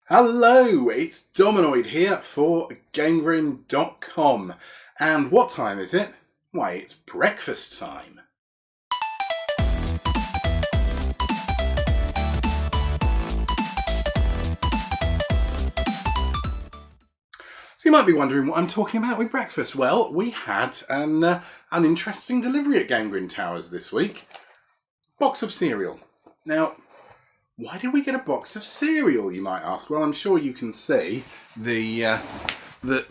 Hello, it's Dominoid here for GameGrin.com. And what time is it? Why, it's breakfast time. So you might be wondering what I'm talking about with breakfast. Well, we had an interesting delivery at GameGrin Towers this week. Box of cereal. Now, why did we get a box of cereal, you might ask? Well, I'm sure you can see the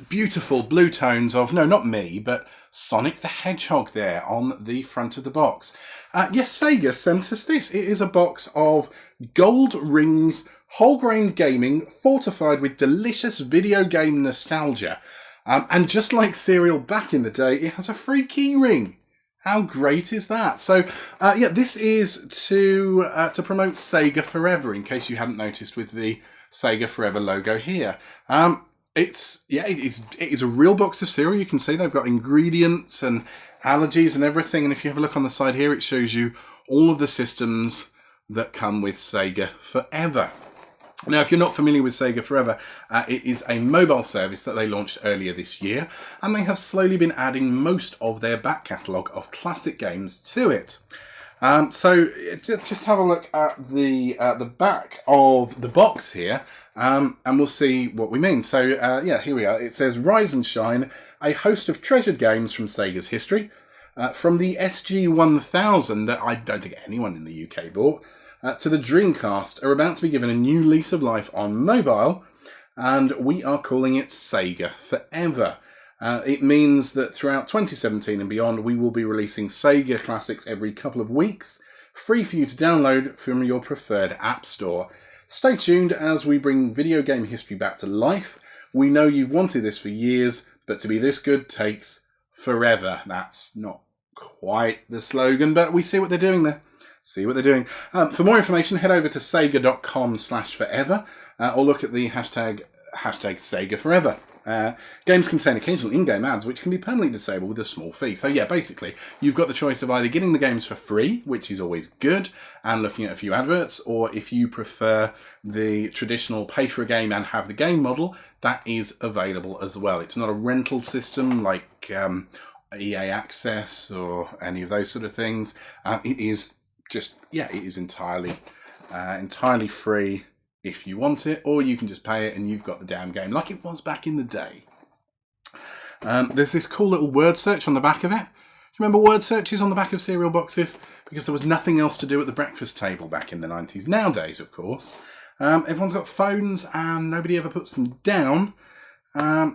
beautiful blue tones of, no, not me, but Sonic the Hedgehog there on the front of the box. Yes, Sega sent us this. It is a box of Gold Rings whole grain gaming fortified with delicious video game nostalgia. And just like cereal back in the day, it has a free key ring. How great is that? So, yeah, this is to promote Sega Forever, in case you hadn't noticed with the Sega Forever logo here. It is a real box of cereal. You can see they've got ingredients and allergies and everything. And if you have a look on the side here, it shows you all of the systems that come with Sega Forever. Now, if you're not familiar with Sega Forever, it is a mobile service that they launched earlier this year, and they have slowly been adding most of their back catalogue of classic games to it. So let's just have a look at the back of the box here, and we'll see what we mean. So, yeah, here we are. It says, Rise and Shine, a host of treasured games from Sega's history, from the SG-1000 that I don't think anyone in the UK bought, to the Dreamcast, are about to be given a new lease of life on mobile, and we are calling it Sega Forever. It means that throughout 2017 and beyond, we will be releasing Sega classics every couple of weeks, free for you to download from your preferred app store. Stay tuned as we bring video game history back to life. We know you've wanted this for years, but to be this good takes forever. That's not quite the slogan, but we see what they're doing there. See what they're doing. For more information, head over to sega.com/forever or look at the hashtag Sega Forever. Games contain occasional in-game ads which can be permanently disabled with a small fee. So yeah, basically, you've got the choice of either getting the games for free, which is always good, and looking at a few adverts, or if you prefer the traditional pay for a game and have the game model, that is available as well. It's not a rental system like EA Access or any of those sort of things. It is just, yeah, it is entirely free if you want it, or you can just pay it and you've got the damn game like it was back in the day. There's this cool little word search on the back of it. Do you remember word searches on the back of cereal boxes? Because there was nothing else to do at the breakfast table back in the 90s. Nowadays, of course, everyone's got phones and nobody ever puts them down.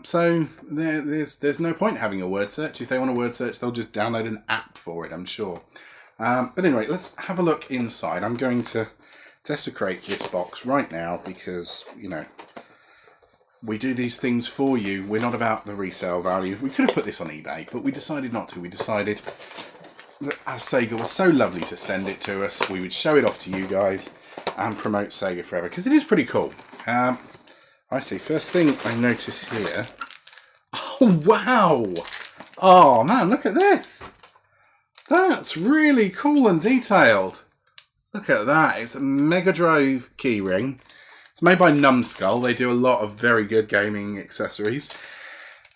So there's no point having a word search. If they want a word search, they'll just download an app for it, I'm sure. But anyway, let's have a look inside. I'm going to desecrate this box right now because, you know, we do these things for you. We're not about the resale value. We could have put this on eBay, but we decided not to. We decided that as Sega was so lovely to send it to us, we would show it off to you guys and promote Sega Forever, because it is pretty cool. I see. First thing I notice here. Oh, wow! Oh, man, look at this! That's really cool and detailed. Look at that. It's a Mega Drive keyring. It's made by Numskull. They do a lot of very good gaming accessories.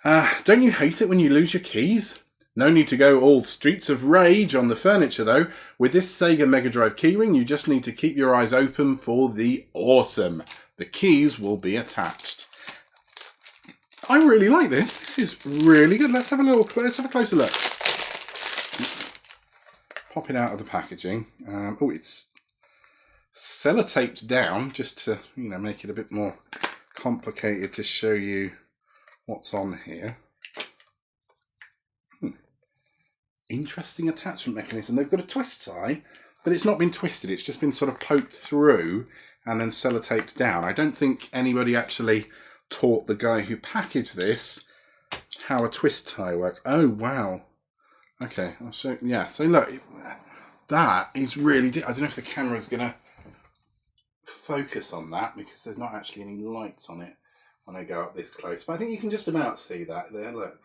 Don't you hate it when you lose your keys? No need to go all Streets of Rage on the furniture, though. With this Sega Mega Drive keyring, you just need to keep your eyes open for the awesome. The keys will be attached. I really like this. This is really good. Let's have a closer look. Pop it out of the packaging. Oh, it's sellotaped down just to, you know, make it a bit more complicated to show you what's on here. Interesting attachment mechanism. They've got a twist tie, but it's not been twisted. It's just been sort of poked through and then sellotaped down. I don't think anybody actually taught the guy who packaged this how a twist tie works. Oh, wow. Okay, I'll show. Yeah, so look, that is really. I don't know if the camera's gonna focus on that because there's not actually any lights on it when I go up this close. But I think you can just about see that there. Look,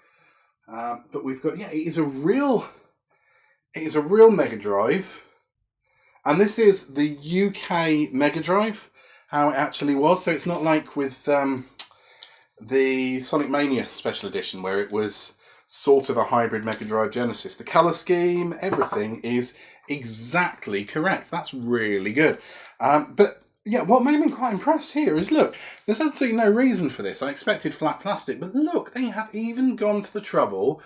but we've got, yeah, it is a real Mega Drive, and this is the UK Mega Drive. how it actually was. So it's not like with the Sonic Mania Special Edition, where it was sort of a hybrid Mega Drive Genesis. The colour scheme, everything is exactly correct. That's really good. But yeah, what made me quite impressed here is, look, there's absolutely no reason for this. I expected flat plastic, but look, they have even gone to the trouble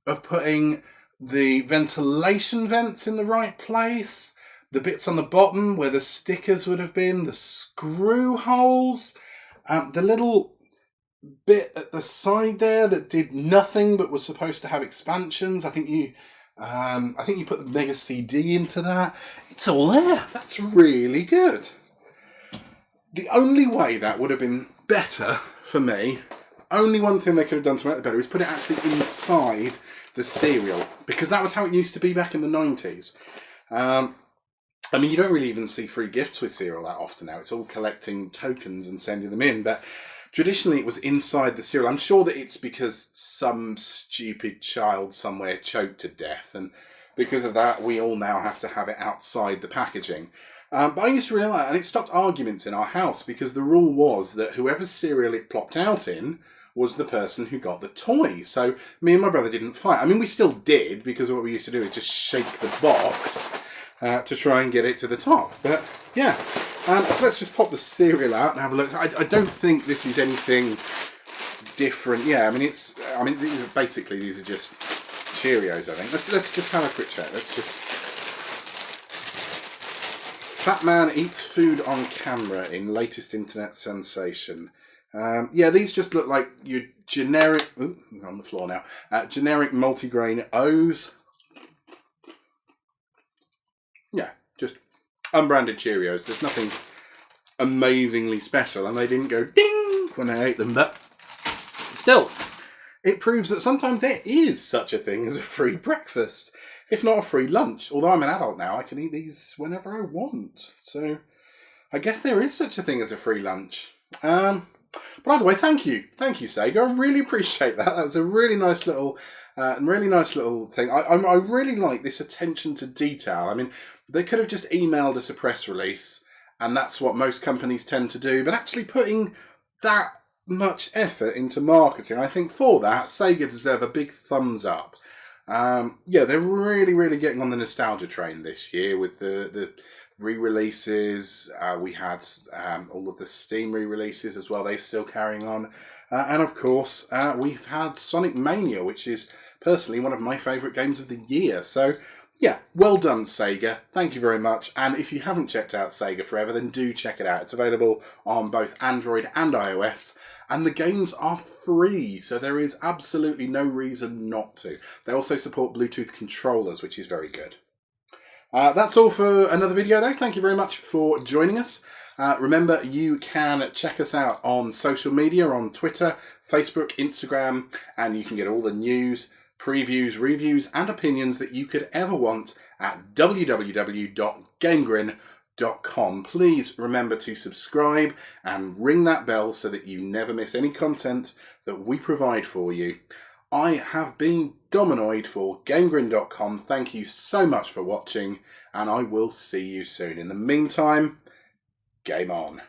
of putting the ventilation vents in the right place, the bits on the bottom where the stickers would have been, the screw holes, the little bit at the side there that did nothing but was supposed to have expansions. I think you put the Mega CD into that. It's all there. That's really good. The only way that would have been better for me, only one thing they could have done to make it better, is put it actually inside the cereal, because that was how it used to be back in the 90s. I mean, you don't really even see free gifts with cereal that often now. It's all collecting tokens and sending them in, but traditionally it was inside the cereal. I'm sure that it's because some stupid child somewhere choked to death, and because of that we all now have to have it outside the packaging. But I used to realise, and it stopped arguments in our house, because the rule was that whoever's cereal it plopped out in was the person who got the toy. So me and my brother didn't fight. I mean, we still did, because what we used to do is just shake the box to try and get it to the top. But yeah, so let's just pop the cereal out and have a look. I don't think this is anything different. Yeah, I mean, these are just Cheerios, I think. Let's just have a quick check. Let's just... Fat man eats food on camera in latest internet sensation. Yeah, these just look like your generic... Ooh, on the floor now. Generic multigrain O's. Yeah, just unbranded Cheerios. There's nothing amazingly special, and they didn't go ding when I ate them, but still, it proves that sometimes there is such a thing as a free breakfast, if not a free lunch. Although I'm an adult now, I can eat these whenever I want, so I guess there is such a thing as a free lunch. But either way, thank you, Sega. I really appreciate that. That was a really nice little thing. I really like this attention to detail. I mean, they could have just emailed us a press release, and that's what most companies tend to do, but actually putting that much effort into marketing, I think for that, Sega deserve a big thumbs up. Yeah, they're really getting on the nostalgia train this year with the re-releases. We had all of the Steam re-releases as well. They're still carrying on. And of course, we've had Sonic Mania, which is personally one of my favourite games of the year. So yeah, well done, Sega. Thank you very much. And if you haven't checked out Sega Forever, then do check it out. It's available on both Android and iOS. And the games are free, so there is absolutely no reason not to. They also support Bluetooth controllers, which is very good. That's all for another video, though. Thank you very much for joining us. Remember, you can check us out on social media, on Twitter, Facebook, Instagram, and you can get all the news, previews, reviews, and opinions that you could ever want at www.GameGrin.com. Please remember to subscribe and ring that bell so that you never miss any content that we provide for you. I have been Dominoid for GameGrin.com. Thank you so much for watching, and I will see you soon. In the meantime, game on.